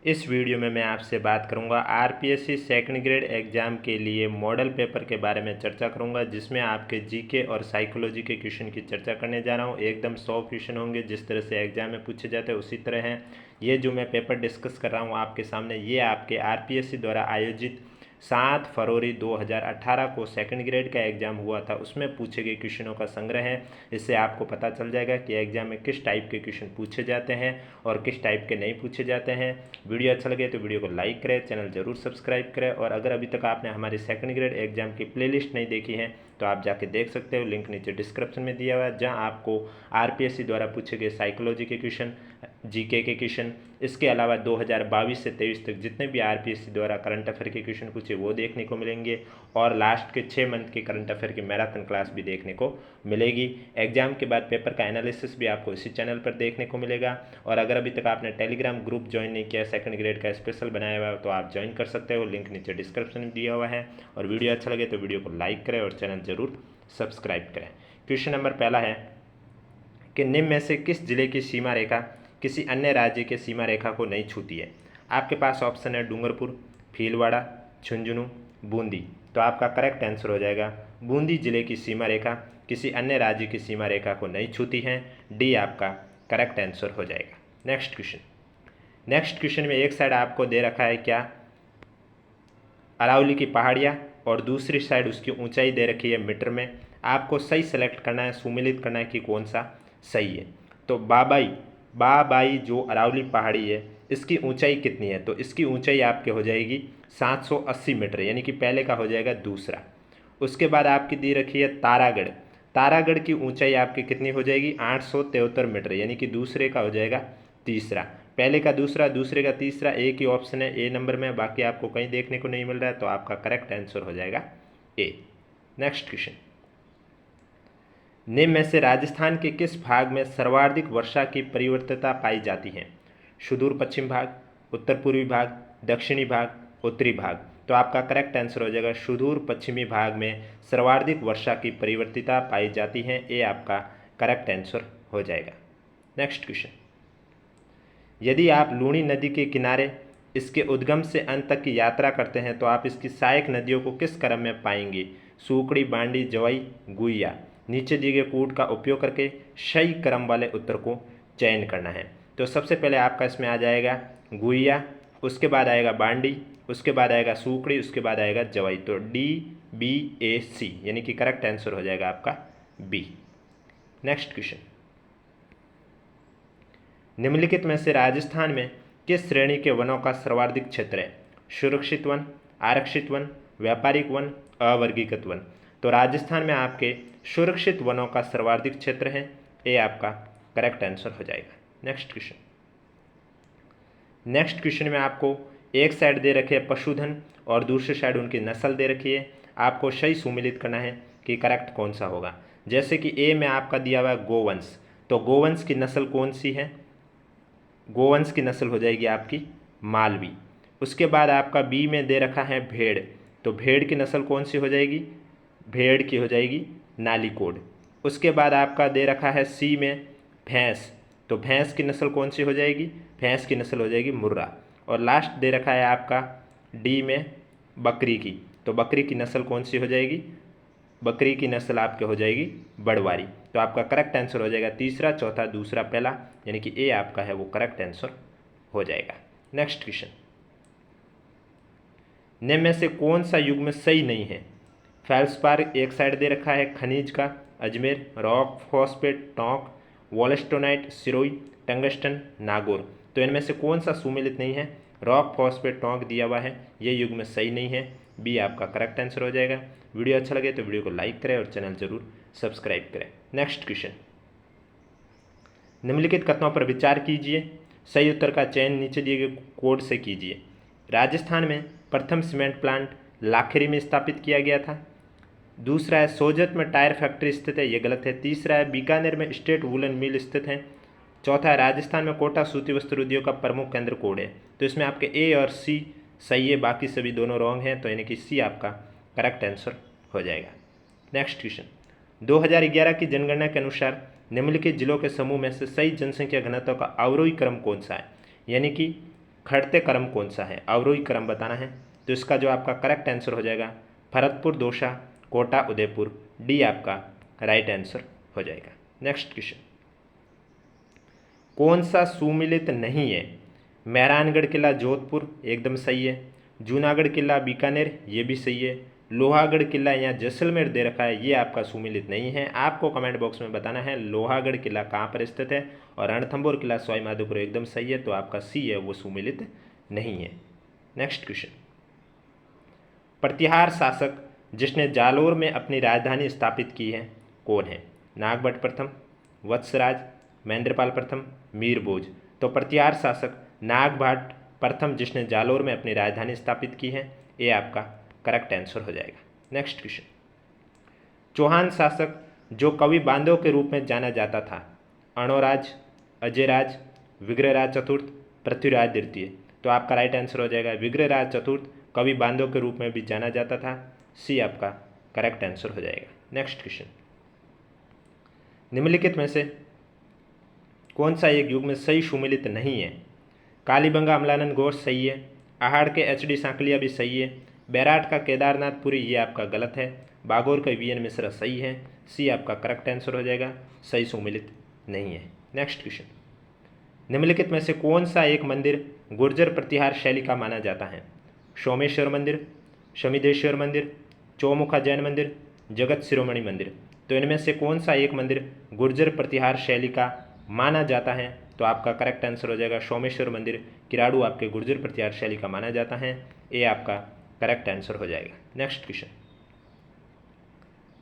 इस वीडियो में मैं आपसे बात करूंगा आरपीएससी सेकंड ग्रेड एग्जाम के लिए मॉडल पेपर के बारे में चर्चा करूंगा, जिसमें आपके जीके और साइकोलॉजी के क्वेश्चन की चर्चा करने जा रहा हूं। एकदम 100 क्वेश्चन होंगे जिस तरह से एग्जाम में पूछे जाते हैं उसी तरह हैं। ये जो मैं पेपर डिस्कस कर रहा हूँ आपके सामने, ये आपके आरपीएससी द्वारा आयोजित 7 फरवरी 2018 को सेकंड ग्रेड का एग्ज़ाम हुआ था, उसमें पूछे गए क्वेश्चनों का संग्रह है। इससे आपको पता चल जाएगा कि एग्ज़ाम में किस टाइप के क्वेश्चन पूछे जाते हैं और किस टाइप के नहीं पूछे जाते हैं। वीडियो अच्छा लगे तो वीडियो को लाइक करें, चैनल ज़रूर सब्सक्राइब करें, और अगर अभी तक आपने हमारी सेकंड ग्रेड एग्जाम की प्लेलिस्ट नहीं देखी है तो आप जाके देख सकते हो, लिंक नीचे डिस्क्रिप्शन में दिया हुआ है, जहां आपको आरपीएससी द्वारा पूछे गए साइकोलॉजी के क्वेश्चन, जीके के क्वेश्चन, इसके अलावा 2022 से 23 तक जितने भी आरपीएससी द्वारा करंट अफेयर के क्वेश्चन पूछे वो देखने को मिलेंगे, और लास्ट के 6 मंथ के करंट अफेयर की मैराथन क्लास भी देखने को मिलेगी। एग्जाम के बाद पेपर का एनालिसिस भी आपको इसी चैनल पर देखने को मिलेगा। और अगर अभी तक आपने टेलीग्राम ग्रुप ज्वाइन नहीं किया, सेकंड ग्रेड का स्पेशल बनाया हुआ है, तो आप ज्वाइन कर सकते हो, लिंक नीचे डिस्क्रिप्शन में दिया हुआ है। और वीडियो अच्छा लगे तो वीडियो को लाइक करें और चैनल जरूर सब्सक्राइब करें। क्वेश्चन नंबर पहला है कि निम्न में से किस जिले की सीमा रेखा किसी अन्य राज्य के सीमा रेखा को नहीं छूती है। आपके पास ऑप्शन है डूंगरपुर, भीलवाड़ा, झुंझुनू, बूंदी। तो आपका करेक्ट आंसर हो जाएगा बूंदी जिले की सीमा रेखा किसी अन्य राज्य की सीमा रेखा को नहीं छूती है। डी आपका करेक्ट आंसर हो जाएगा। नेक्स्ट क्वेश्चन में एक साइड आपको दे रखा है क्या, अरावली की पहाड़ियाँ, और दूसरी साइड उसकी ऊंचाई दे रखी है मीटर में। आपको सही सेलेक्ट करना है, सुमेलित करना है कि कौन सा सही है। तो बाबाई जो अरावली पहाड़ी है इसकी ऊंचाई कितनी है, तो इसकी ऊंचाई आपके हो जाएगी 780 मीटर, यानी कि पहले का हो जाएगा दूसरा। उसके बाद आपकी दी रखी है तारागढ़ की ऊंचाई आपकी कितनी हो जाएगी 873 मीटर, यानी कि दूसरे का हो जाएगा तीसरा। पहले का दूसरा, दूसरे का तीसरा, एक ही ऑप्शन है ए नंबर में, बाकी आपको कहीं देखने को नहीं मिल रहा है, तो आपका करेक्ट आंसर हो जाएगा ए। नेक्स्ट क्वेश्चन, निम्न में से राजस्थान के किस भाग में सर्वाधिक वर्षा की परिवर्तितता पाई जाती है। सुदूर पश्चिम भाग, उत्तर पूर्वी भाग, दक्षिणी भाग, उत्तरी भाग। तो आपका करेक्ट आंसर हो जाएगा सुदूर पश्चिमी भाग में सर्वाधिक वर्षा की परिवर्तितता पाई जाती है। ए आपका करेक्ट आंसर हो जाएगा। नेक्स्ट क्वेश्चन, यदि आप लूणी नदी के किनारे इसके उद्गम से अंत तक की यात्रा करते हैं तो आप इसकी सहायक नदियों को किस क्रम में पाएंगे। सूकड़ी, बांडी, जवाई, गुइया। नीचे दिए गए कोड का उपयोग करके सही क्रम वाले उत्तर को चयन करना है। तो सबसे पहले आपका इसमें आ जाएगा गुइया, उसके बाद आएगा बांडी, उसके बाद आएगा सूकड़ी, उसके बाद आएगा जवाई। तो DBAC यानी कि करेक्ट आंसर हो जाएगा आपका बी। नेक्स्ट क्वेश्चन, निम्नलिखित में से राजस्थान में किस श्रेणी के वनों का सर्वाधिक क्षेत्र है। सुरक्षित वन, आरक्षित वन, व्यापारिक वन, अवर्गीकृत वन। तो राजस्थान में आपके सुरक्षित वनों का सर्वाधिक क्षेत्र है। ए आपका करेक्ट आंसर हो जाएगा। नेक्स्ट क्वेश्चन में आपको एक साइड दे रखी है पशुधन और दूसरी साइड उनकी नस्ल दे रखी है। आपको सही सुमेलित करना है कि करेक्ट कौन सा होगा। जैसे कि ए में आपका दिया हुआ है गोवंश, तो गोवंश की नस्ल कौन सी है, गोवंश की नस्ल हो जाएगी आपकी मालवी। उसके बाद आपका बी में दे रखा है भेड़, तो भेड़ की नस्ल कौन सी हो जाएगी, भेड़ की हो जाएगी नालीकोड। उसके बाद आपका दे रखा है सी में भैंस, तो भैंस की नस्ल कौन सी हो जाएगी, भैंस की नस्ल हो जाएगी मुर्रा। और लास्ट दे रखा है आपका डी में बकरी की, तो बकरी की नस्ल कौन सी हो जाएगी, बकरी की नस्ल आपके हो जाएगी बड़वारी। तो आपका करेक्ट आंसर हो जाएगा तीसरा, चौथा, दूसरा, पहला, यानी कि ए आपका है वो करेक्ट आंसर हो जाएगा। नेक्स्ट क्वेश्चन, निम्न में से कौन सा युग्म सही नहीं है। फेल्सपार एक साइड दे रखा है खनिज का, Ajmer, rock phosphate, Tonk, wollastonite, Sirohi, tungsten, Nagaur. तो इनमें से कौन सा सुमेलित नहीं है, रॉक फॉस्फेट टोंक दिया हुआ है, ये युग्म सही नहीं है। बी आपका करेक्ट आंसर हो जाएगा। वीडियो अच्छा लगे तो वीडियो को लाइक करें और चैनल जरूर सब्सक्राइब करें। नेक्स्ट क्वेश्चन, निम्नलिखित कथनों पर विचार कीजिए, सही उत्तर का चयन नीचे दिए गए कोड से कीजिए। राजस्थान में प्रथम सीमेंट प्लांट लाखेरी में स्थापित किया गया था। दूसरा है सोजत में टायर फैक्ट्री स्थित है, ये गलत है। तीसरा है बीकानेर में स्टेट वूलन मिल स्थित है। चौथा है राजस्थान में कोटा सूती वस्त्र उद्योग का प्रमुख केंद्र कोड है। तो इसमें आपके ए और सी सही है, बाकी सभी दोनों रॉन्ग हैं, तो यानी कि सी आपका करेक्ट आंसर हो जाएगा। नेक्स्ट क्वेश्चन, 2011 की जनगणना के अनुसार निम्नलिखित जिलों के समूह में से सही जनसंख्या घनत्व का अवरोही क्रम कौन सा है, यानी कि खड़ते क्रम कौन सा है, अवरोही क्रम बताना है। तो इसका जो आपका करेक्ट आंसर हो जाएगा भरतपुर, दौसा, कोटा, उदयपुर, डी आपका राइट आंसर हो जाएगा। नेक्स्ट क्वेश्चन, कौन सा सुमिलित नहीं है? मेहरानगढ़ किला जोधपुर एकदम सही है, जूनागढ़ किला बीकानेर ये भी सही है, लोहागढ़ किला यहाँ जैसलमेर दे रखा है, ये आपका सुमिलित नहीं है। आपको कमेंट बॉक्स में बताना है लोहागढ़ किला कहाँ पर स्थित है, और रणथंभौर किला सवाई माधोपुर एकदम सही है, तो आपका सी है वो सुमिलित नहीं है। नेक्स्ट क्वेश्चन, प्रतिहार शासक जिसने जालोर में अपनी राजधानी स्थापित की है कौन है? नागभट्ट प्रथम, वत्सराज, महेंद्रपाल प्रथम, मीरभोज। तो प्रतिहार शासक नागभट्ट प्रथम जिसने जालोर में अपनी राजधानी स्थापित की है, ये आपका करेक्ट आंसर हो जाएगा। नेक्स्ट क्वेश्चन, चौहान शासक जो कवि बांधव के रूप में जाना जाता था, अणोराज, अजयराज, विग्रहराज चतुर्थ, पृथ्वीराज द्वितीय। तो आपका राइट आंसर हो जाएगा विग्रहराज चतुर्थ कवि बांधव के रूप में भी जाना जाता था, सी आपका करेक्ट आंसर हो जाएगा। नेक्स्ट क्वेश्चन, निम्नलिखित में से कौन सा एक युग में सही सुमिलित नहीं है? कालीबंगा अमलानंद घोष सही है, आहाड़ के एच.डी. सांकलिया भी सही है, बैराट का केदारनाथपुरी ये आपका गलत है, बागोर का वी.एन. मिश्रा सही है, सी आपका करेक्ट आंसर हो जाएगा, सही सुमिलित नहीं है। नेक्स्ट क्वेश्चन, निम्नलिखित में से कौन सा एक मंदिर गुर्जर प्रतिहार शैली का माना जाता है? सोमेश्वर मंदिर, शमिदेश्वर मंदिर, चौमुखा जैन मंदिर, जगत शिरोमणि मंदिर। तो इनमें से कौन सा एक मंदिर गुर्जर प्रतिहार शैली का माना जाता है? तो आपका करेक्ट आंसर हो जाएगा सोमेश्वर मंदिर किराड़ू आपके गुर्जर प्रतिहार शैली का माना जाता है, ये आपका करेक्ट आंसर हो जाएगा। नेक्स्ट क्वेश्चन,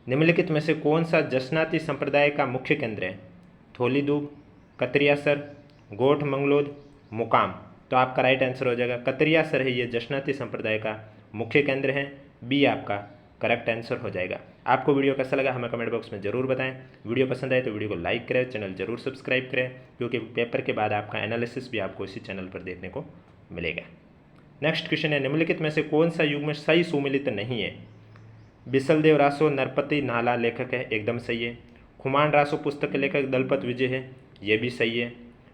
निम्नलिखित में से कौन सा जसनाती संप्रदाय का मुख्य केंद्र है? थोलीदूब, कतरियासर, गोठ मंगलोद, मुकाम। तो आपका राइट आंसर हो जाएगा कतरियासर है ये जसनाती संप्रदाय का मुख्य केंद्र है, बी आपका करेक्ट आंसर हो जाएगा। आपको वीडियो कैसा लगा हमें कमेंट बॉक्स में जरूर बताएं। वीडियो पसंद आए तो वीडियो को लाइक करें, चैनल जरूर सब्सक्राइब करें, क्योंकि पेपर के बाद आपका एनालिसिस भी आपको इसी चैनल पर देखने को मिलेगा। नेक्स्ट क्वेश्चन है, निम्नलिखित में से कौन सा युग में सही सुमिलित नहीं है? बिसलदेव रासो नरपति नाला लेखक है, एकदम सही है। खुमान रासो पुस्तक के लेखक दलपत विजय है, ये भी सही है।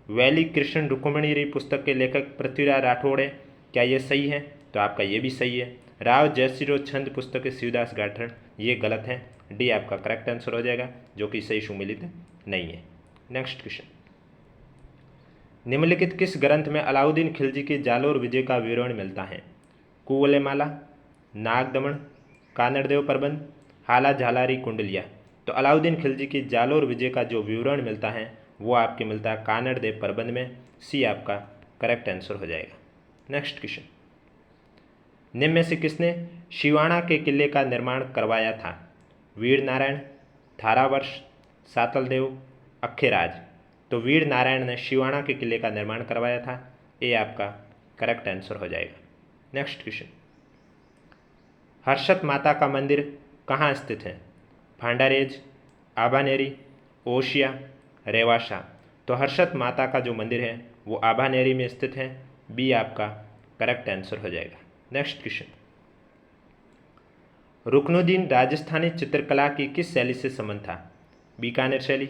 वैली कृष्ण रुक्मिणी पुस्तक के लेखक पृथ्वीराज राठौड़ है, क्या ये सही है? तो आपका ये भी सही है। राव जयसिरो छंद पुस्तक के शिवदास गाठड़, ये गलत है, डी आपका करेक्ट आंसर हो जाएगा, जो कि सही सुमिलित नहीं है। नेक्स्ट क्वेश्चन, निम्नलिखित किस ग्रंथ में अलाउद्दीन खिलजी के जालोर विजय का विवरण मिलता है? कुवलेमाला, नागदमन, कानड़देव प्रबंध, हाला झालारी कुंडलिया। तो अलाउद्दीन खिलजी की जालोर विजय का जो विवरण मिलता है वो आपके मिलता है कानड़देव प्रबंध में, सी आपका करेक्ट आंसर हो जाएगा। नेक्स्ट क्वेश्चन, निम्न में से किसने शिवाणा के किले का निर्माण करवाया था? वीर नारायण, थारावर्ष, सातलदेव, अखेराज। तो वीर नारायण ने शिवाणा के किले का निर्माण करवाया था, ये आपका करेक्ट आंसर हो जाएगा। नेक्स्ट क्वेश्चन, हर्षद माता का मंदिर कहाँ स्थित है? भांडारेज, आभानेरी, ओशिया, रेवासा। तो हर्षद माता का जो मंदिर है वो आभानेरी में स्थित है, बी आपका करेक्ट आंसर हो जाएगा। नेक्स्ट क्वेश्चन, रुकनुद्दीन राजस्थानी चित्रकला की किस शैली से संबंध था? बीकानेर शैली,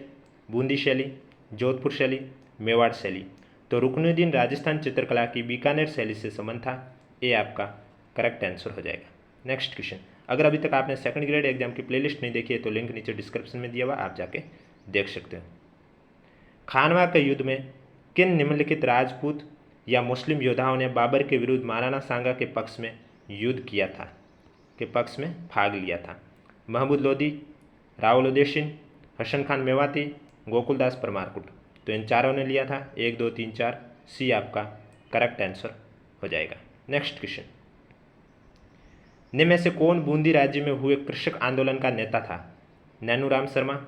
बूंदी शैली, जोधपुर शैली, मेवाड़ शैली। तो रुकनुद्दीन राजस्थान चित्रकला की बीकानेर शैली से संबंध था, ये आपका करेक्ट आंसर हो जाएगा। नेक्स्ट क्वेश्चन, अगर अभी तक आपने सेकंड ग्रेड एग्जाम की प्लेलिस्ट नहीं देखी है तो लिंक नीचे डिस्क्रिप्शन में दिया हुआ, आप जाके देख सकते हो। खानवा के युद्ध में किन निम्नलिखित राजपूत या मुस्लिम योद्धाओं ने बाबर के विरुद्ध महाराणा सांगा के पक्ष में युद्ध किया था, के पक्ष में भाग लिया था? महमूद लोधी, रावल उदयसिंह, हसन खान मेवाती, गोकुलदास परमारकुट। तो इन चारों ने लिया था, 1 2 3 4, सी आपका करेक्ट आंसर हो जाएगा। नेक्स्ट क्वेश्चन, निम्न में से कौन बूंदी राज्य में हुए कृषक आंदोलन का नेता था? नैनूराम शर्मा,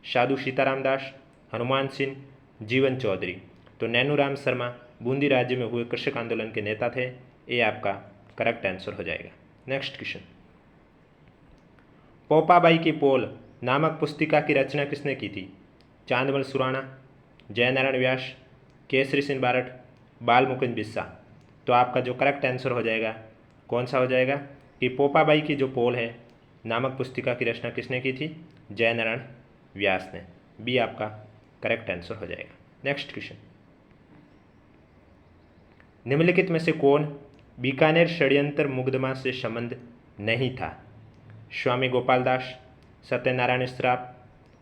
साधु सीताराम दास, हनुमान सिंह, जीवन चौधरी। तो नैनूराम शर्मा बूंदी राज्य में हुए कृषक आंदोलन के नेता थे, ये आपका करेक्ट आंसर हो जाएगा। नेक्स्ट क्वेश्चन, पोपाबाई की पोल नामक पुस्तिका की रचना किसने की थी? चांदमल सुराणा, जयनारायण व्यास, केसरी सिंह बारठ, बाल मुकुंद बिस्सा। तो आपका जो करेक्ट आंसर हो जाएगा कौन सा हो जाएगा कि पोपाबाई की जो पोल है नामक पुस्तिका की रचना किसने की थी? जयनारायण व्यास ने, बी आपका करेक्ट आंसर हो जाएगा। नेक्स्ट क्वेश्चन, निम्नलिखित में से कौन बीकानेर षड्यंत्र मुकदमा से संबंध नहीं था? स्वामी गोपाल दास, सत्यनारायण श्राफ,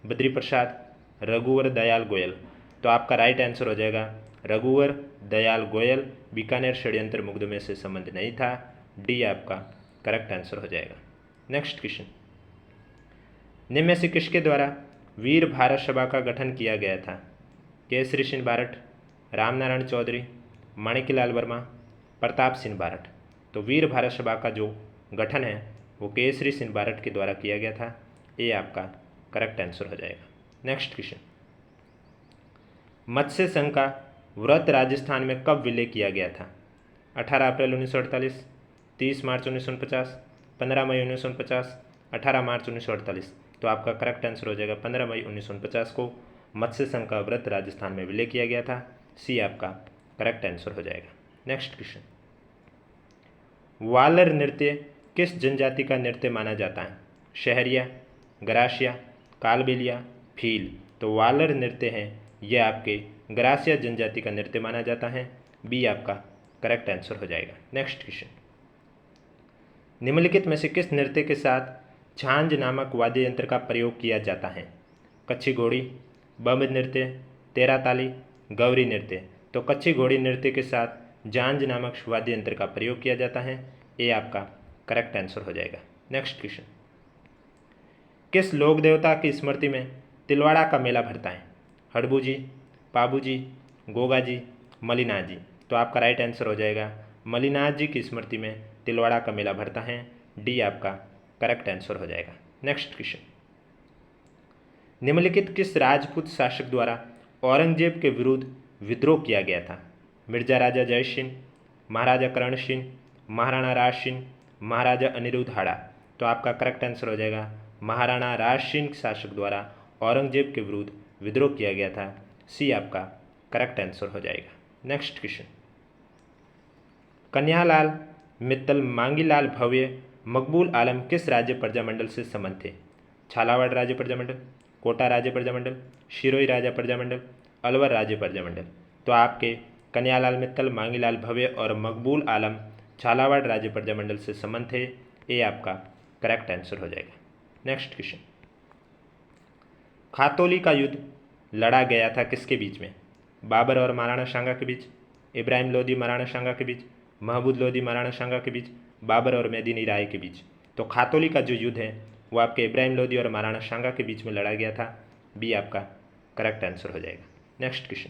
बद्री प्रसाद, रघुवर दयाल गोयल। तो आपका राइट आंसर हो जाएगा रघुवर दयाल गोयल बीकानेर षड्यंत्र मुकदमे से संबंध नहीं था। डी आपका करेक्ट आंसर हो जाएगा। नेक्स्ट क्वेश्चन, निम्न में से किसके द्वारा वीर भारत सभा का गठन किया गया था? केसरी सिंह बारट, रामनारायण चौधरी, माणिक्यलाल वर्मा, प्रताप सिंह बारट। तो वीर भारत सभा का जो गठन है वो केसरी सिंह बारट के द्वारा किया गया था। ये आपका करेक्ट आंसर हो जाएगा। नेक्स्ट क्वेश्चन, मत्स्य संघ का व्रत राजस्थान में कब विलय किया गया था? 18 अप्रैल 1948, 30 मार्च 1949, 15 मई 1950, 18 मार्च 1948। तो आपका करेक्ट आंसर हो जाएगा 15 मई 1950 को मत्स्य संघ का व्रत राजस्थान में विलय किया गया था। सी आपका करेक्ट आंसर हो जाएगा। नेक्स्ट क्वेश्चन, वालर नृत्य किस जनजाति का नृत्य माना जाता है? शहरिया, गरासिया, कालबेलिया, भील। तो वालर नृत्य है यह आपके गरासिया जनजाति का नृत्य माना जाता है। बी आपका करेक्ट आंसर हो जाएगा। नेक्स्ट क्वेश्चन, निम्नलिखित में से किस नृत्य के साथ झांझ नामक वाद्य यंत्र का प्रयोग किया जाता है? कच्ची घोड़ी, बम नृत्य, तेरा ताली, गौरी नृत्य। तो कच्ची घोड़ी नृत्य के साथ झांझ नामक वाद्य यंत्र का प्रयोग किया जाता है। ये आपका करेक्ट आंसर हो जाएगा। नेक्स्ट क्वेश्चन, किस लोक देवता की स्मृति में तिलवाड़ा का मेला भरता है? हड़बू जी, पाबू जी, गोगा जी, मलिनाथ जी। तो आपका राइट आंसर हो जाएगा मलिनाथ जी की स्मृति में तिलवाड़ा का मेला भरता है। डी आपका करेक्ट आंसर हो जाएगा। नेक्स्ट क्वेश्चन, निम्नलिखित किस राजपूत शासक द्वारा औरंगजेब के विरुद्ध विद्रोह किया गया था? मिर्जा राजा जय सिंह, महाराजा करण सिंह, महाराणा राज सिंह, महाराजा अनिरुद्ध हाड़ा। तो आपका करेक्ट आंसर हो जाएगा महाराणा राज सिंह शासक द्वारा औरंगजेब के विरुद्ध विद्रोह किया गया था। सी आपका करेक्ट आंसर हो जाएगा। नेक्स्ट क्वेश्चन, कन्यालाल मित्तल मांगीलाल भव्य मकबूल आलम किस राज्य प्रजामंडल से संबंध थे? झालावाड़ राज्य प्रजामंडल, कोटा राज्य प्रजामंडल, शिरोई राज्य प्रजामंडल, अलवर राज्य प्रजामंडल। तो आपके कन्यालाल मित्तल, मांगीलाल भव्य और मकबूल आलम झालावाड़ राज्य प्रजामंडल से संबंध थे। ये आपका करेक्ट आंसर हो जाएगा। नेक्स्ट क्वेश्चन, खातौली का युद्ध लड़ा गया था किसके बीच में? बाबर और महाराणा सांगा के बीच, इब्राहिम लोदी महाराणा सांगा के बीच, महमूद लोदी महाराणा सांगा के बीच, बाबर और मेदिनी राय के बीच। तो खातौली का जो युद्ध है वो आपके इब्राहिम लोदी और महाराणा सांगा के बीच में लड़ा गया था। बी आपका करेक्ट आंसर हो जाएगा। नेक्स्ट क्वेश्चन,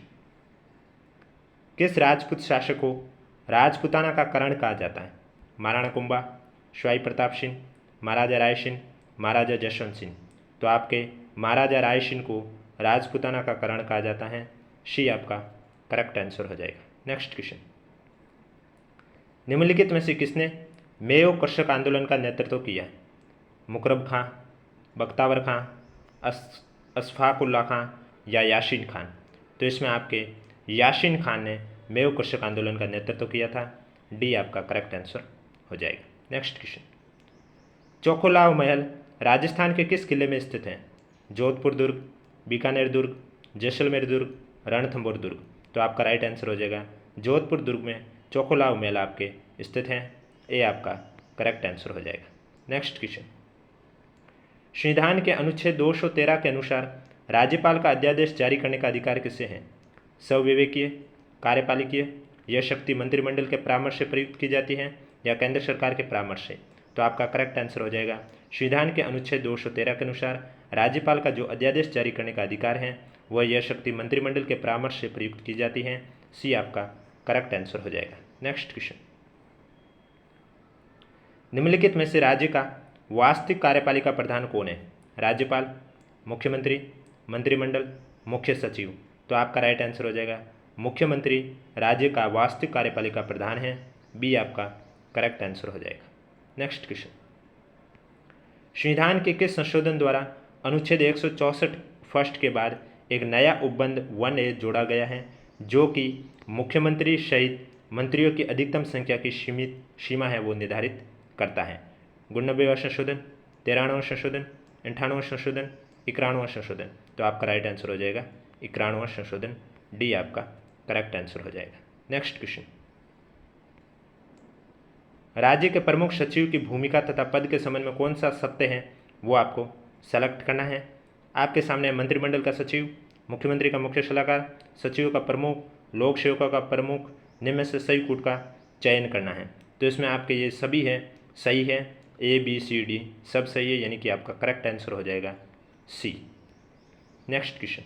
किस राजपूत शासक को राजपूताना का करण कहा जाता है? महाराणा कुंभा, स्वाई प्रताप सिंह, महाराजा राय सिंह, महाराजा जसवंत सिंह। तो आपके महाराजा राय सिंह को राजपूताना का करण कहा जाता है। सी आपका करेक्ट आंसर हो जाएगा। नेक्स्ट क्वेश्चन, निम्नलिखित में से किसने मेयो कृषक आंदोलन का नेतृत्व किया? मुकरब खां, बख्तावर खां, अशफाकुल्ला खां या यासीन खान। तो इसमें आपके यासीन खान ने मेयो कृषक आंदोलन का नेतृत्व किया था। डी आपका करेक्ट आंसर हो जाएगा। नेक्स्ट क्वेश्चन, चोखोलाव महल राजस्थान के किस किले में स्थित है? जोधपुर दुर्ग, बीकानेर दुर्ग, जैसलमेर दुर्ग, रणथंभौर दुर्ग। तो आपका राइट आंसर हो जाएगा जोधपुर दुर्ग में चोखोलाव महल आपके स्थित हैं। ये आपका करेक्ट आंसर हो जाएगा। नेक्स्ट क्वेश्चन, संविधान के अनुच्छेद 213 के अनुसार राज्यपाल का अध्यादेश जारी करने का अधिकार किसे है? संविवेकीय, कार्यपालिकीय, यह शक्ति मंत्रिमंडल के परामर्श से प्रयुक्त की जाती है या केंद्र सरकार के परामर्श से? तो आपका करेक्ट आंसर हो जाएगा संविधान के अनुच्छेद 213 के अनुसार राज्यपाल का जो अध्यादेश जारी करने का अधिकार है वह यह शक्ति मंत्रिमंडल के परामर्श से प्रयुक्त की जाती है। सी आपका करेक्ट आंसर हो जाएगा। नेक्स्ट क्वेश्चन, निम्नलिखित में से राज्य का वास्तविक कार्यपालिका प्रधान कौन है? राज्यपाल, मुख्यमंत्री, मंत्रिमंडल, मुख्य सचिव। तो आपका राइट आंसर हो जाएगा मुख्यमंत्री राज्य का वास्तविक कार्यपालिका प्रधान है। बी आपका करेक्ट आंसर हो जाएगा। नेक्स्ट क्वेश्चन, संविधान के किस संशोधन द्वारा अनुच्छेद 164 फर्स्ट के बाद एक नया उपबंध 1A जोड़ा गया है जो कि मुख्यमंत्री सहित मंत्रियों की अधिकतम संख्या की सीमित सीमा है वो निर्धारित करता है? 89वां संशोधन, 93वां संशोधन, 98वां संशोधन, 91वां संशोधन। तो आपका राइट आंसर हो जाएगा 91वां संशोधन। डी आपका करेक्ट आंसर हो जाएगा। नेक्स्ट क्वेश्चन, राज्य के प्रमुख सचिव की भूमिका तथा पद के संबंध में कौन सा सत्य है वो आपको सेलेक्ट करना है। आपके सामने मंत्रिमंडल का सचिव, मुख्यमंत्री का मुख्य सलाहकार, सचिवों का प्रमुख, लोक सेवकों का प्रमुख, निम्न में से सही कूट का चयन करना है। तो इसमें आपके ये सभी है सही है, A B C D सब सही है, यानी कि आपका करेक्ट आंसर हो जाएगा C। नेक्स्ट क्वेश्चन,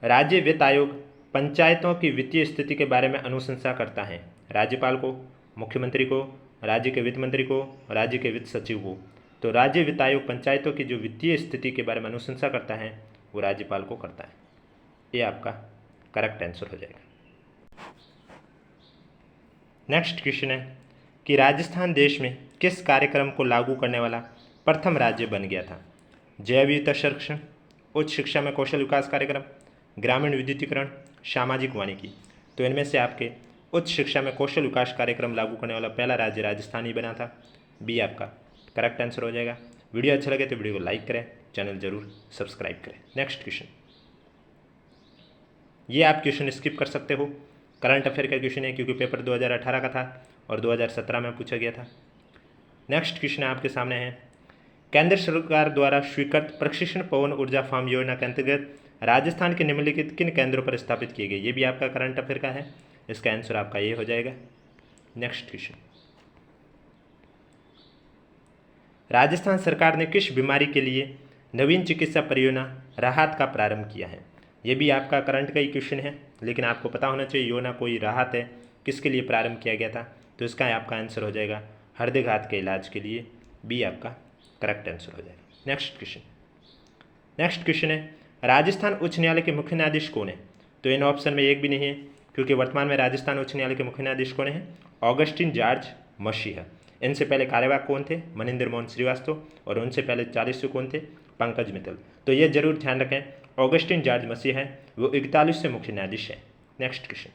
राज्य वित्त आयोग पंचायतों की वित्तीय स्थिति के बारे में अनुशंसा करता है राज्यपाल को, मुख्यमंत्री को, राज्य के वित्त मंत्री को, राज्य के वित्त सचिव को। तो राज्य वित्त आयोग पंचायतों की जो वित्तीय स्थिति के बारे में अनुशंसा करता है वो राज्यपाल को करता है। ये आपका करेक्ट आंसर हो जाएगा। नेक्स्ट क्वेश्चन है कि राजस्थान देश में किस कार्यक्रम को लागू करने वाला प्रथम राज्य बन गया था? जैव विविधता संरक्षण, उच्च शिक्षा में कौशल विकास कार्यक्रम, ग्रामीण विद्युतीकरण, सामाजिक वानिकी। तो इनमें से आपके उच्च शिक्षा में कौशल विकास कार्यक्रम लागू करने वाला पहला राज्य राजस्थान ही बना था। बी आपका करेक्ट आंसर हो जाएगा। वीडियो अच्छा लगे तो वीडियो को लाइक करें, चैनल जरूर सब्सक्राइब करें। नेक्स्ट क्वेश्चन, ये आप क्वेश्चन स्किप कर सकते हो, करंट अफेयर का क्वेश्चन है क्योंकि पेपर 2018 का था और 2017 में पूछा गया था। नेक्स्ट क्वेश्चन आपके सामने है, केंद्र सरकार द्वारा स्वीकृत प्रशिक्षण पवन ऊर्जा फार्म योजना के अंतर्गत राजस्थान के निम्नलिखित किन केंद्रों पर स्थापित किए गए? ये भी आपका करंट अफेयर का है, इसका आंसर आपका ये हो जाएगा। नेक्स्ट क्वेश्चन, राजस्थान सरकार ने किस बीमारी के लिए नवीन चिकित्सा परियोजना राहत का प्रारंभ किया है? ये भी आपका करंट का ही क्वेश्चन है, लेकिन आपको पता होना चाहिए योजना कोई राहत है, किसके लिए प्रारंभ किया गया था। तो इसका आपका आंसर हो जाएगा हृदयघात के इलाज के लिए। बी आपका करेक्ट आंसर हो जाएगा। नेक्स्ट क्वेश्चन है, राजस्थान उच्च न्यायालय के मुख्य न्यायाधीश कौन है? तो इन ऑप्शन में एक भी नहीं है, क्योंकि वर्तमान में राजस्थान उच्च न्यायालय के मुख्य न्यायाधीश कौन है? ऑगस्टिन जॉर्ज मसीह। इनसे पहले कार्यवाहक कौन थे? मनिंदर मोहन श्रीवास्तव। और उनसे पहले 40वें कौन थे? पंकज मित्तल। तो ये जरूर ध्यान रखें, ऑगस्टिन जॉर्ज मसीह है वो 41वें मुख्य न्यायाधीश है। नेक्स्ट क्वेश्चन,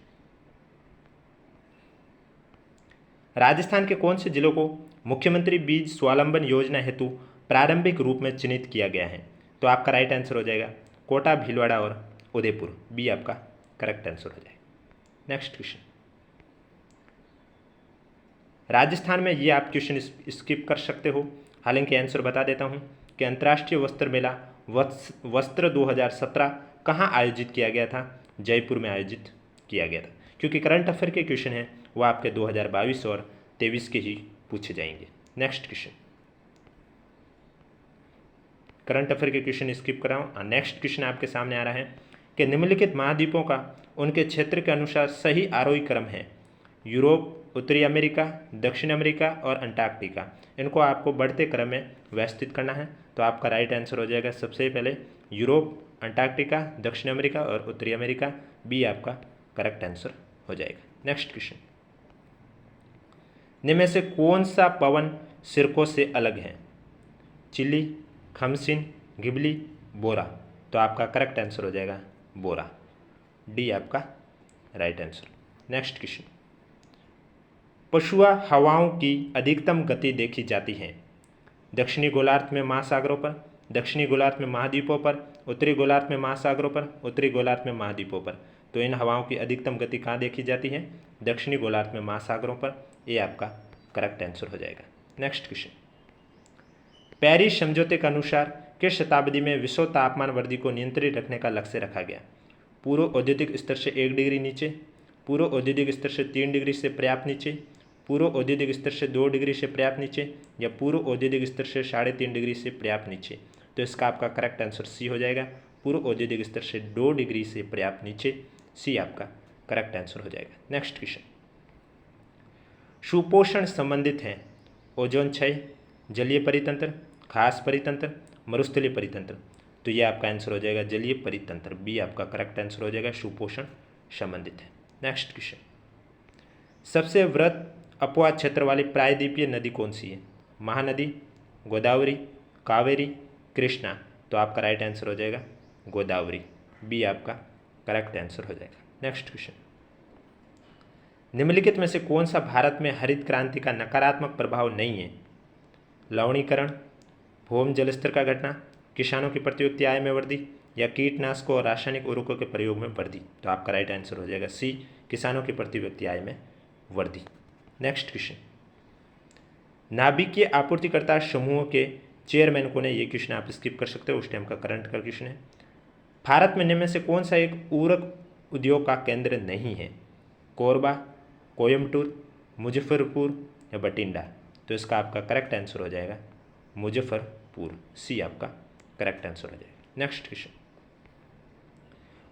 राजस्थान के कौन से जिलों को मुख्यमंत्री बीज स्वावलंबन योजना हेतु प्रारंभिक रूप में चिन्हित किया गया है? तो आपका राइट आंसर हो जाएगा कोटा, भीलवाड़ा और उदयपुर। बी आपका करेक्ट आंसर हो जाएगा। नेक्स्ट क्वेश्चन, राजस्थान में ये आप क्वेश्चन स्किप कर सकते हो, हालांकि आंसर बता देता हूँ कि अंतर्राष्ट्रीय वस्त्र मेला वस्त्र 2017 कहाँ आयोजित किया गया था? जयपुर में आयोजित किया गया था। क्योंकि करंट अफेयर के क्वेश्चन हैं वो आपके 2022 और 23 के ही पूछे जाएंगे। नेक्स्ट क्वेश्चन, करंट अफेयर के क्वेश्चन स्किप कर रहा हूँ। नेक्स्ट क्वेश्चन आपके सामने आ रहा है कि निम्नलिखित महाद्वीपों का उनके क्षेत्र के अनुसार सही आरोही क्रम है? यूरोप, उत्तरी अमेरिका, दक्षिण अमेरिका और अंटार्कटिका। इनको आपको बढ़ते क्रम में व्यवस्थित करना है। तो आपका राइट आंसर हो जाएगा सबसे पहले यूरोप, अंटार्कटिका, दक्षिण अमेरिका और उत्तरी अमेरिका। बी आपका करेक्ट आंसर हो जाएगा। नेक्स्ट क्वेश्चन, निम्न में से कौन सा पवन सिरकों से अलग है? चिली, खमसिन, गिबली, बोरा। तो आपका करेक्ट आंसर हो जाएगा बोरा। डी आपका राइट आंसर। नेक्स्ट क्वेश्चन, पछुआ हवाओं की अधिकतम गति देखी जाती है? दक्षिणी गोलार्ध में महासागरों पर, दक्षिणी गोलार्ध में महाद्वीपों पर, उत्तरी गोलार्ध में महासागरों पर, उत्तरी गोलार्ध में महाद्वीपों पर। तो इन हवाओं की अधिकतम गति कहाँ देखी जाती है? दक्षिणी गोलार्ध में महासागरों पर। ये आपका करेक्ट आंसर हो जाएगा। नेक्स्ट क्वेश्चन, पेरिस समझौते के अनुसार किस शताब्दी में विश्व तापमान वृद्धि को नियंत्रित रखने का लक्ष्य रखा गया? पूर्व औद्योगिक स्तर से 1 डिग्री नीचे, पूर्व औद्योगिक स्तर से 3 डिग्री से पर्याप्त नीचे, पूर्व औद्योगिक स्तर से 2 डिग्री से पर्याप्त नीचे, या पूर्व औद्योगिक स्तर से 3.5 डिग्री से पर्याप्त नीचे। तो इसका आपका करेक्ट आंसर सी हो जाएगा, पूर्व औद्योगिक स्तर से 2 डिग्री से पर्याप्त नीचे। सी आपका करेक्ट आंसर हो जाएगा। नेक्स्ट क्वेश्चन, सुपोषण संबंधित हैं ओजोन क्षय, जलीय परितंत्र, खास परितंत्र, मरुस्थलीय परितंत्र। तो ये आपका आंसर हो जाएगा जलीय परितंत्र। बी आपका करेक्ट आंसर हो जाएगा, सुपोषण संबंधित है। नेक्स्ट क्वेश्चन, सबसे वृहद अपवाह क्षेत्र वाली प्रायद्वीपीय नदी कौन सी है? महानदी, गोदावरी, कावेरी, कृष्णा। तो आपका राइट आंसर हो जाएगा गोदावरी। बी आपका करेक्ट आंसर हो जाएगा। नेक्स्ट क्वेश्चन, निम्नलिखित में से कौन सा भारत में हरित क्रांति का नकारात्मक प्रभाव नहीं है? लवणीकरण, भूमि जलस्तर का घटना, किसानों की प्रति आय में वृद्धि, या कीटनाशकों और रासायनिक उर्वरकों के प्रयोग में वृद्धि। तो आपका राइट आंसर हो जाएगा सी, किसानों की प्रति व्यक्ति आय में वृद्धि। नेक्स्ट क्वेश्चन, नाभिकीय आपूर्तिकर्ता समूह के चेयरमैन कौन है? ये क्वेश्चन आप स्किप कर सकते हो, उस टाइम का करंट का क्वेश्चन है। भारत में निम्न में से कौन सा एक उर्वरक उद्योग का केंद्र नहीं है? कोरबा, कोयम्बटूर, मुजफ्फरपुर या बठिंडा? तो इसका आपका करेक्ट आंसर हो जाएगा मुजफ्फरपुर, सी आपका करेक्ट आंसर हो जाएगा। नेक्स्ट क्वेश्चन,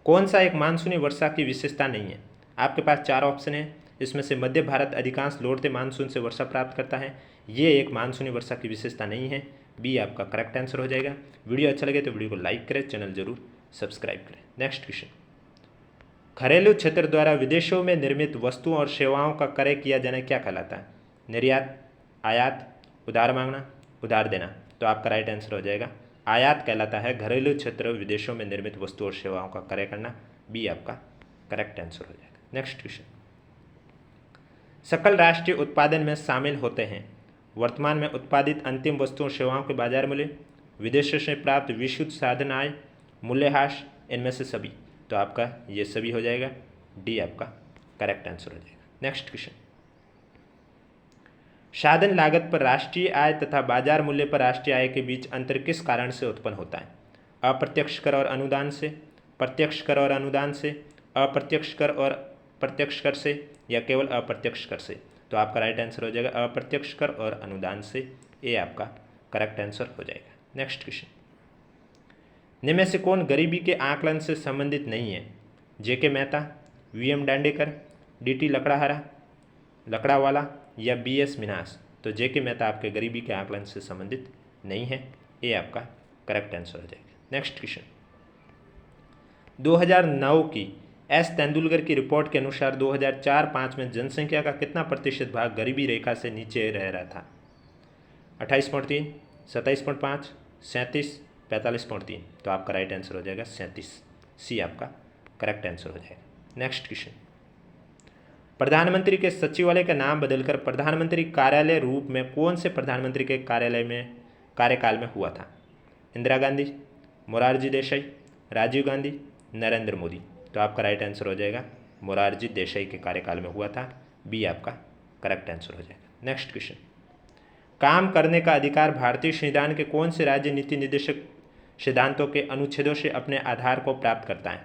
कौन सा एक मानसूनी वर्षा की विशेषता नहीं है? आपके पास 4 ऑप्शन है, इसमें से मध्य भारत अधिकांश लौटते मानसून से वर्षा प्राप्त करता है, ये एक मानसूनी वर्षा की विशेषता नहीं है, बी आपका करेक्ट आंसर हो जाएगा। वीडियो अच्छा लगे तो वीडियो को लाइक करें, चैनल जरूर सब्सक्राइब करें। नेक्स्ट क्वेश्चन, घरेलू क्षेत्र द्वारा विदेशों में निर्मित वस्तुओं और सेवाओं का क्रय किया जाना क्या कहलाता है? निर्यात, आयात, उधार मांगना, उधार देना? तो आपका राइट आंसर हो जाएगा आयात कहलाता है घरेलू क्षेत्र विदेशों में निर्मित वस्तुओं और सेवाओं का क्रय करना, बी आपका करेक्ट आंसर हो जाएगा। नेक्स्ट क्वेश्चन, सकल राष्ट्रीय उत्पादन में शामिल होते हैं वर्तमान में उत्पादित अंतिम वस्तुओं और सेवाओं के बाजार मूल्य, विदेशों से प्राप्त विशुद्ध साधन आय, मूल्यह्रास, इनमें से सभी? तो आपका ये सभी हो जाएगा, डी आपका करेक्ट आंसर हो जाएगा। नेक्स्ट क्वेश्चन, साधन लागत पर राष्ट्रीय आय तथा बाजार मूल्य पर राष्ट्रीय आय के बीच अंतर किस कारण से उत्पन्न होता है? अप्रत्यक्ष कर और अनुदान से, प्रत्यक्ष कर और अनुदान से, अप्रत्यक्ष कर और प्रत्यक्ष कर से, या केवल अप्रत्यक्ष कर से? तो आपका राइट आंसर हो जाएगा अप्रत्यक्ष कर और अनुदान से, ए आपका करेक्ट आंसर हो जाएगा। नेक्स्ट क्वेश्चन, निम्न में से कौन गरीबी के आकलन से संबंधित नहीं है? जेके मेहता, वीएम दांडेकर, डीटी लकड़ावाला या बीएस मिन्हास? तो जेके मेहता आपके गरीबी के आकलन से संबंधित नहीं है, ये आपका करेक्ट आंसर हो जाएगा। नेक्स्ट क्वेश्चन, 2009 की एस तेंदुलकर की रिपोर्ट के अनुसार 2004-05 में जनसंख्या का कितना प्रतिशत भाग गरीबी रेखा से नीचे रह रहा था? 28.3, 27.5, 37, 45.3? तो आपका राइट आंसर हो जाएगा 37, सी आपका करेक्ट आंसर हो जाएगा। नेक्स्ट क्वेश्चन, प्रधानमंत्री के सचिवालय का नाम बदलकर प्रधानमंत्री कार्यालय रूप में कौन से प्रधानमंत्री के कार्यकाल में हुआ था? इंदिरा गांधी, मोरारजी देसाई, राजीव गांधी, नरेंद्र मोदी? तो आपका राइट आंसर हो जाएगा मोरारजी देसाई के कार्यकाल में हुआ था, बी आपका करेक्ट आंसर हो जाएगा। नेक्स्ट क्वेश्चन, काम करने का अधिकार भारतीय संविधान के कौन से राज्य नीति निर्देशक सिद्धांतों के अनुच्छेदों से अपने आधार को प्राप्त करता है?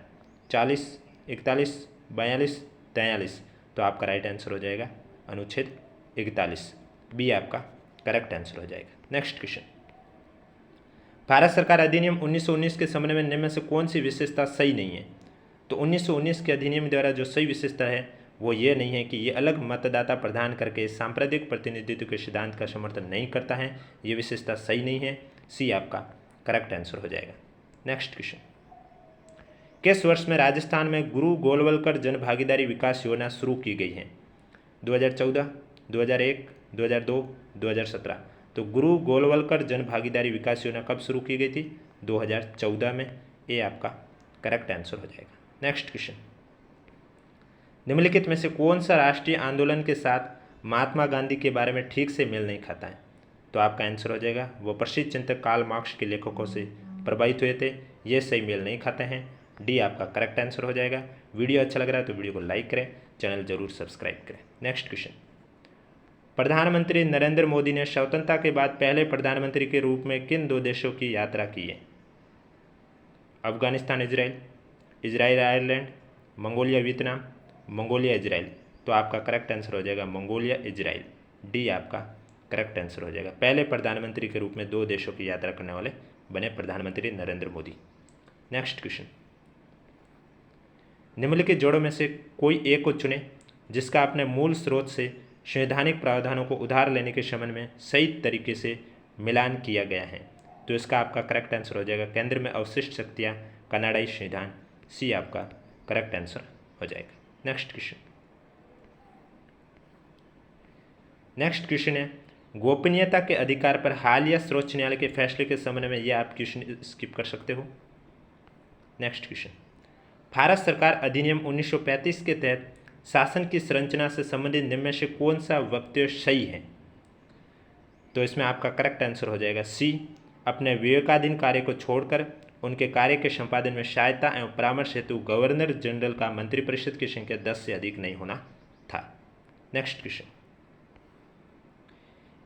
40, 41, 42, 43? तो आपका राइट आंसर हो जाएगा अनुच्छेद 41, बी आपका करेक्ट आंसर हो जाएगा। नेक्स्ट क्वेश्चन, भारत सरकार अधिनियम 1919 के संबंध में निम्न में से कौन सी विशेषता सही नहीं है? तो 1919 के अधिनियम द्वारा जो सही विशेषता है वो ये नहीं है कि ये अलग मतदाता प्रदान करके सांप्रदायिक प्रतिनिधित्व के सिद्धांत का समर्थन नहीं करता है, ये विशेषता सही नहीं है, सी आपका करेक्ट आंसर हो जाएगा। नेक्स्ट क्वेश्चन, किस वर्ष में राजस्थान में गुरु गोलवलकर जन भागीदारी विकास योजना शुरू की गई है? 2014, 2001, 2002, 2017? तो गुरु गोलवलकर जन भागीदारी विकास योजना कब शुरू की गई थी? 2014 में, ये आपका करेक्ट आंसर हो जाएगा। नेक्स्ट क्वेश्चन, निम्नलिखित में से कौन सा राष्ट्रीय आंदोलन के साथ महात्मा गांधी के बारे में ठीक से मेल नहीं खाता है? तो आपका आंसर हो जाएगा वो प्रसिद्ध चिंतक कार्ल मार्क्स के लेखकों से प्रभावित हुए थे, ये सही मेल नहीं खाते हैं, डी आपका करेक्ट आंसर हो जाएगा। वीडियो अच्छा लग रहा है तो वीडियो को लाइक करें, चैनल जरूर सब्सक्राइब करें। नेक्स्ट क्वेश्चन, प्रधानमंत्री नरेंद्र मोदी ने स्वतंत्रता के बाद पहले प्रधानमंत्री के रूप में किन 2 देशों की यात्रा की है? Afghanistan Israel, Israel Ireland, Mongolia Vietnam, Mongolia Israel? तो आपका करेक्ट आंसर हो जाएगा मंगोलिया इजराइल, डी आपका करेक्ट आंसर हो जाएगा। पहले प्रधानमंत्री के रूप में 2 देशों की यात्रा करने वाले बने प्रधानमंत्री नरेंद्र मोदी। नेक्स्ट क्वेश्चन, निम्नलिखित जोड़ों में से कोई एक को चुनें जिसका अपने मूल स्रोत से संवैधानिक प्रावधानों को उधार लेने के संबंध में सही तरीके से मिलान किया गया है। तो इसका आपका करेक्ट आंसर हो जाएगा केंद्र में अवशिष्ट शक्तियाँ, कनाडाई संविधान, सी आपका करेक्ट आंसर हो जाएगा। नेक्स्ट क्वेश्चन है गोपनीयता के अधिकार पर हालिया सर्वोच्च न्यायालय के फैसले के संबंध में, यह आप क्वेश्चन स्किप कर सकते हो। नेक्स्ट क्वेश्चन, भारत सरकार अधिनियम 1935 के तहत शासन की संरचना से संबंधित निम्न में से कौन सा वक्तव्य सही है? तो इसमें आपका करेक्ट आंसर हो जाएगा सी, अपने विवेकाधीन कार्य को छोड़कर उनके कार्य के संपादन में सहायता एवं परामर्श हेतु गवर्नर जनरल का मंत्रिपरिषद की संख्या 10 से अधिक नहीं होना था। नेक्स्ट क्वेश्चन,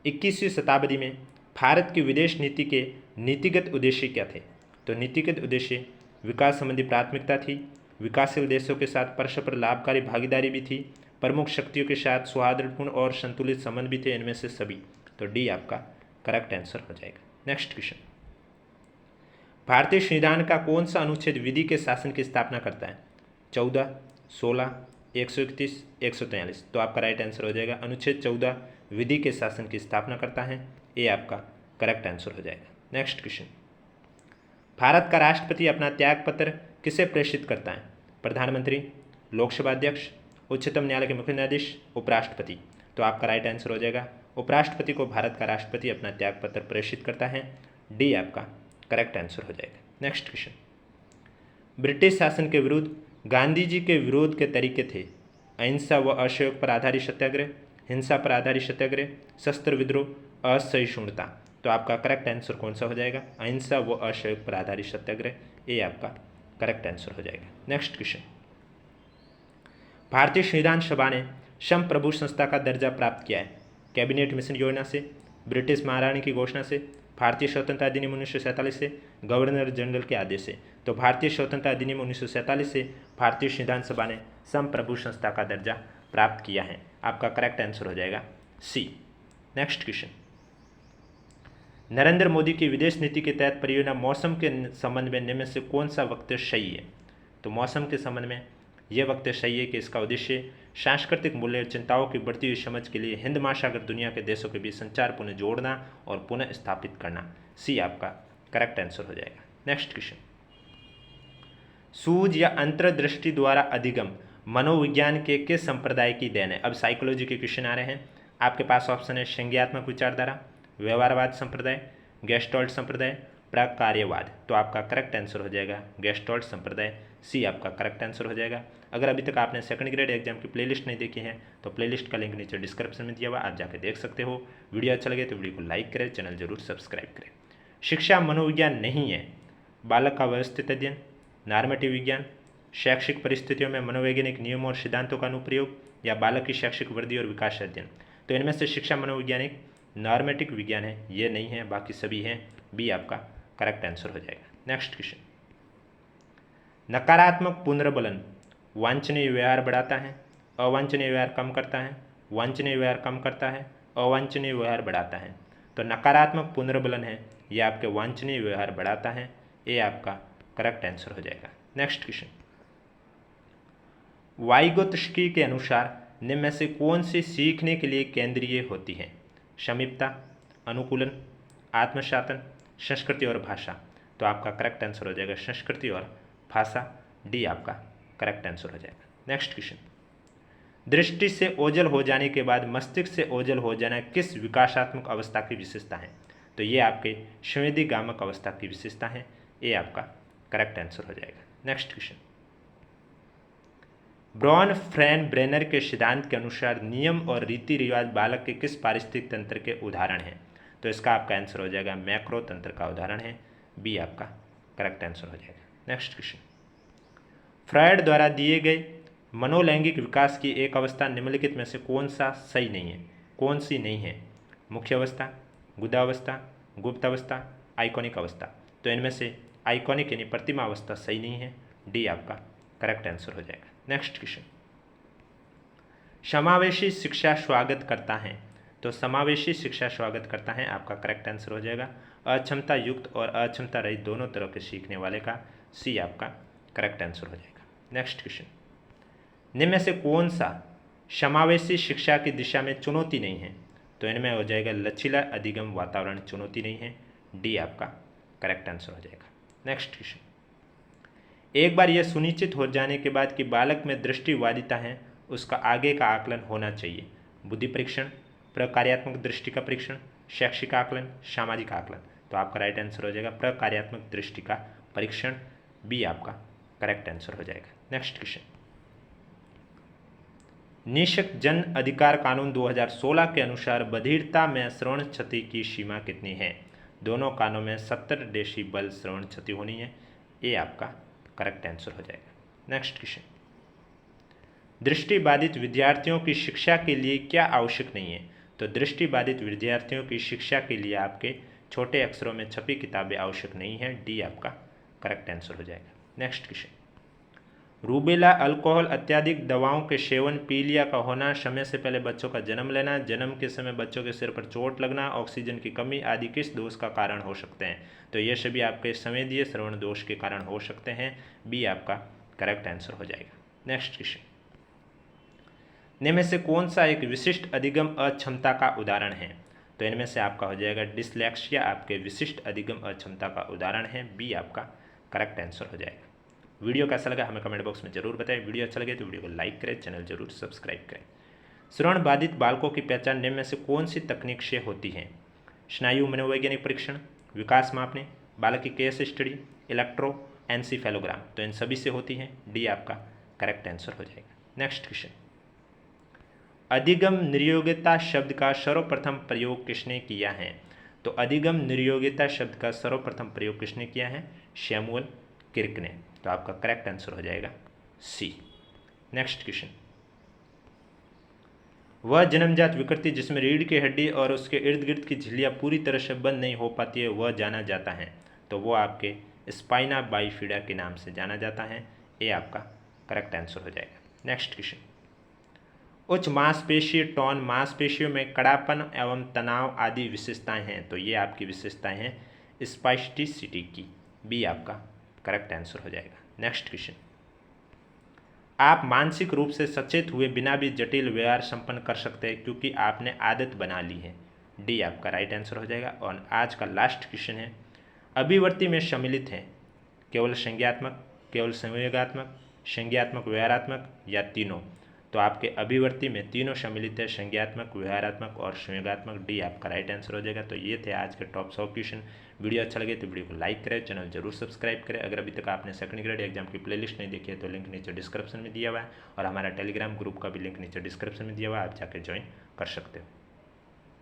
21वीं शताब्दी में भारत की विदेश नीति के नीतिगत उद्देश्य क्या थे? तो नीतिगत उद्देश्य विकास संबंधी प्राथमिकता थी, विकासशील देशों के साथ परस्पर लाभकारी भागीदारी भी थी, प्रमुख शक्तियों के साथ सौहार्दपूर्ण और संतुलित संबंध भी थे, इनमें से सभी। तो डी आपका करेक्ट आंसर हो जाएगा। नेक्स्ट क्वेश्चन, भारतीय संविधान का कौन सा अनुच्छेद विधि के शासन की स्थापना करता है? 14, 16, 131, 143। तो आपका राइट आंसर हो जाएगा अनुच्छेद 14 विधि के शासन की स्थापना करता है, ये आपका करेक्ट आंसर हो जाएगा। नेक्स्ट क्वेश्चन, भारत का राष्ट्रपति अपना त्याग पत्र किसे प्रेषित करता है? प्रधानमंत्री, लोकसभा अध्यक्ष, उच्चतम न्यायालय के मुख्य न्यायाधीश, उपराष्ट्रपति। तो आपका राइट आंसर हो जाएगा उपराष्ट्रपति को भारत का राष्ट्रपति अपना त्याग पत्र प्रेषित करता है, डी आपका करेक्ट आंसर हो जाएगा। नेक्स्ट क्वेश्चन, ब्रिटिश शासन के विरुद्ध गांधी जी के विरोध के तरीके थे? अहिंसा व असहयोग पर आधारित सत्याग्रह, हिंसा पर आधारित सत्याग्रह, शस्त्र विद्रोह, असहिष्णुता। तो आपका करेक्ट आंसर कौन सा हो जाएगा? अहिंसा व असहयोग पर आधारित सत्याग्रह, ये आपका करेक्ट आंसर हो जाएगा। नेक्स्ट क्वेश्चन, भारतीय संविधान सभा ने संप्रभु संस्था का दर्जा प्राप्त किया है? कैबिनेट मिशन योजना से, ब्रिटिश महारानी की घोषणा से, भारतीय स्वतंत्रता अधिनियम 1947 से, गवर्नर जनरल के आदेश से। तो भारतीय स्वतंत्रता अधिनियम 1947 से भारतीय संविधान सभा ने संप्रभु संस्था का दर्जा प्राप्त किया है, आपका करेक्ट आंसर हो जाएगा सी। नेक्स्ट क्वेश्चन, नरेंद्र मोदी की विदेश नीति के तहत परियोजना मौसम के संबंध में निम्न में से कौन सा वक्तव्य सही है? तो मौसम के संबंध में यह वक्तव्य सही है कि इसका उद्देश्य सांस्कृतिक मूल्य और चिंताओं की बढ़ती हुई समझ के लिए हिंद महासागर दुनिया के देशों के बीच संचार पुनः जोड़ना और पुनः स्थापित करना, सी आपका करेक्ट आंसर हो जाएगा। नेक्स्ट क्वेश्चन, सूझ या अंतर्दृष्टि द्वारा अधिगम मनोविज्ञान के किस संप्रदाय की देन है? अब साइकोलॉजी के क्वेश्चन आ रहे हैं, आपके पास ऑप्शन है संज्ञात्मक विचारधारा, व्यवहारवाद संप्रदाय, गेस्टॉल्ट संप्रदाय, प्रकार्यवाद। तो आपका करेक्ट आंसर हो जाएगा गेस्टॉल्ट संप्रदाय, सी आपका करेक्ट आंसर हो जाएगा। अगर अभी तक आपने सेकंड ग्रेड एग्जाम की प्लेलिस्ट नहीं देखी है तो प्लेलिस्ट का लिंक नीचे डिस्क्रिप्शन में दिया हुआ, आप जाके देख सकते हो। वीडियो अच्छा लगे तो वीडियो को लाइक करें, चैनल जरूर सब्सक्राइब करें। शिक्षा मनोविज्ञान नहीं है, बालक का व्यवस्थित अध्ययन, नॉर्मेटिव विज्ञान, शैक्षिक परिस्थितियों में मनोवैज्ञानिक नियमों और सिद्धांतों का अनुप्रयोग, या बालक की शैक्षिक वृद्धि और विकास अध्ययन। तो इनमें से शिक्षा मनोवैज्ञानिक नॉर्मेटिक विज्ञान है, ये नहीं है, बाकी सभी हैं, बी आपका करेक्ट आंसर हो जाएगा। नेक्स्ट क्वेश्चन, नकारात्मक पुनर्बलन वांछनीय व्यवहार बढ़ाता है, अवांछनीय व्यवहार कम करता है, वांछनीय व्यवहार कम करता है, अवांछनीय व्यवहार बढ़ाता है। तो नकारात्मक पुनर्बलन है, ये आपके वांछनीय व्यवहार बढ़ाता है, ये आपका करेक्ट आंसर हो जाएगा। नेक्स्ट क्वेश्चन, वाइगोत्स्की के अनुसार निम्न में से कौन सी सीखने के लिए केंद्रीय होती है? समीपता, अनुकूलन, आत्मशासन, संस्कृति और भाषा। तो आपका करेक्ट आंसर हो जाएगा संस्कृति और भाषा, डी आपका करेक्ट आंसर हो जाएगा। नेक्स्ट क्वेश्चन, दृष्टि से ओझल हो जाने के बाद मस्तिष्क से ओझल हो जाना किस विकासात्मक अवस्था की विशेषता है? तो ये आपके संवेदीगामक अवस्था की विशेषता है, ये आपका करेक्ट आंसर हो जाएगा। नेक्स्ट क्वेश्चन, ब्रॉन फ्रैन ब्रेनर के सिद्धांत के अनुसार नियम और रीति रिवाज बालक के किस पारिस्थितिक तंत्र के उदाहरण हैं? तो इसका आपका आंसर हो जाएगा मैक्रो तंत्र का उदाहरण है, बी आपका करेक्ट आंसर हो जाएगा। नेक्स्ट क्वेश्चन, फ्रायड द्वारा दिए गए मनोलैंगिक विकास की एक अवस्था निम्नलिखित में से कौन सा सही नहीं है, कौन सी नहीं है? मुख्य अवस्था, गुदावस्था, गुप्त अवस्था, आइकॉनिक अवस्था। तो इनमें से आइकॉनिक यानी प्रतिमा अवस्था सही नहीं है, डी आपका करेक्ट आंसर हो जाएगा। नेक्स्ट क्वेश्चन, समावेशी शिक्षा स्वागत करता है। तो समावेशी शिक्षा स्वागत करता है, आपका करेक्ट आंसर हो जाएगा अक्षमता युक्त और अक्षमता रहित दोनों तरह के सीखने वाले का, सी आपका करेक्ट आंसर हो जाएगा। नेक्स्ट क्वेश्चन, निम्न में से कौन सा समावेशी शिक्षा की दिशा में चुनौती नहीं है? तो इनमें हो जाएगा लचीला अधिगम वातावरण चुनौती नहीं है, डी आपका करेक्ट आंसर हो जाएगा। नेक्स्ट क्वेश्चन, एक बार यह सुनिश्चित हो जाने के बाद कि बालक में दृष्टिवादिता है, उसका आगे का आकलन होना चाहिए। बुद्धि परीक्षण, प्रकार्यात्मक दृष्टि का परीक्षण, शैक्षिक आकलन, सामाजिक आकलन। तो आपका राइट आंसर हो जाएगा प्रकार्यात्मक दृष्टि का परीक्षण, बी आपका करेक्ट आंसर हो जाएगा। नेक्स्ट क्वेश्चन, निशक जन अधिकार कानून 2016 के अनुसार बधिरता में श्रवण क्षति की सीमा कितनी है? दोनों कानों में 70 डेसिबल श्रवण क्षति होनी है, ये आपका करेक्ट आंसर हो जाएगा। नेक्स्ट क्वेश्चन, दृष्टिबाधित विद्यार्थियों की शिक्षा के लिए क्या आवश्यक नहीं है? तो दृष्टिबाधित विद्यार्थियों की शिक्षा के लिए आपके छोटे अक्षरों में छपी किताबें आवश्यक नहीं है। डी आपका करेक्ट आंसर हो जाएगा। नेक्स्ट क्वेश्चन, रूबेला, अल्कोहल, अत्यधिक दवाओं के सेवन, पीलिया का होना, समय से पहले बच्चों का जन्म लेना, जन्म के समय बच्चों के सिर पर चोट लगना, ऑक्सीजन की कमी आदि किस दोष का कारण हो सकते हैं? तो ये सभी आपके संवेदीय श्रवण दोष के कारण हो सकते हैं। बी आपका करेक्ट आंसर हो जाएगा। नेक्स्ट क्वेश्चन, इनमें से कौन सा एक विशिष्ट अधिगम अक्षमता का उदाहरण है? तो इनमें से आपका हो जाएगा डिसलेक्सिया आपके विशिष्ट अधिगम अक्षमता का उदाहरण है। बी आपका करेक्ट आंसर हो जाएगा। वीडियो कैसा लगा हमें कमेंट बॉक्स में जरूर बताएं। वीडियो अच्छा लगे तो वीडियो को लाइक करें, चैनल जरूर सब्सक्राइब करें। श्रवण बाधित बालकों की पहचान निम्न में से कौन सी तकनीक से होती है? स्नायु मनोवैज्ञानिक परीक्षण, विकास मापने, बालक की केस स्टडी, इलेक्ट्रोएन्सेफेलोग्राम। तो इन सभी से होती है। डी आपका करेक्ट आंसर हो जाएगा। नेक्स्ट क्वेश्चन, अधिगम निर्योग्यता शब्द का सर्वप्रथम प्रयोग किसने किया है? तो अधिगम निर्योग्यता शब्द का सर्वप्रथम प्रयोग किसने किया है? सैमुअल किर्क ने। तो आपका करेक्ट आंसर हो जाएगा सी। नेक्स्ट क्वेश्चन, वह जन्मजात विकृति जिसमें रीढ़ की हड्डी और उसके इर्द गिर्द की झिल्लियां पूरी तरह से बंद नहीं हो पाती है वह जाना जाता है? तो वो आपके स्पाइना बाइफिडा के नाम से जाना जाता है। ए आपका करेक्ट आंसर हो जाएगा। नेक्स्ट क्वेश्चन, उच्च मांसपेशीय टोन, मांसपेशियों में कड़ापन एवं तनाव आदि विशेषताएं हैं। तो ये आपकी विशेषताएं हैं स्पास्टिसिटी की। बी आपका करेक्ट आंसर हो जाएगा। नेक्स्ट क्वेश्चन, आप मानसिक रूप से सचेत हुए बिना भी जटिल व्यवहार संपन्न कर सकते हैं क्योंकि आपने आदत बना ली है। डी आपका राइट आंसर हो जाएगा। और आज का लास्ट क्वेश्चन है, अभिवर्ती में सम्मिलित है केवल संज्ञात्मक, केवल संवेगात्मक, संज्ञात्मक व्यवहारात्मक या तीनों? तो आपके अभिवर्ती में तीनों सम्मिलित है, संज्ञात्मक, व्यवहारात्मक और संयोगात्मक। डी आपका राइट आंसर हो जाएगा। तो ये थे आज के टॉप 100 क्वेश्चन। वीडियो अच्छा लगे तो वीडियो को लाइक करें, चैनल जरूर सब्सक्राइब करें। अगर अभी तक आपने सेकंड ग्रेड एग्जाम की प्लेलिस्ट नहीं देखी है तो लिंक नीचे डिस्क्रिप्शन में दिया हुआ है और हमारा टेलीग्राम ग्रुप का भी लिंक नीचे डिस्क्रिप्शन में दिया हुआ है, आप जाकर ज्वाइन कर सकते हो।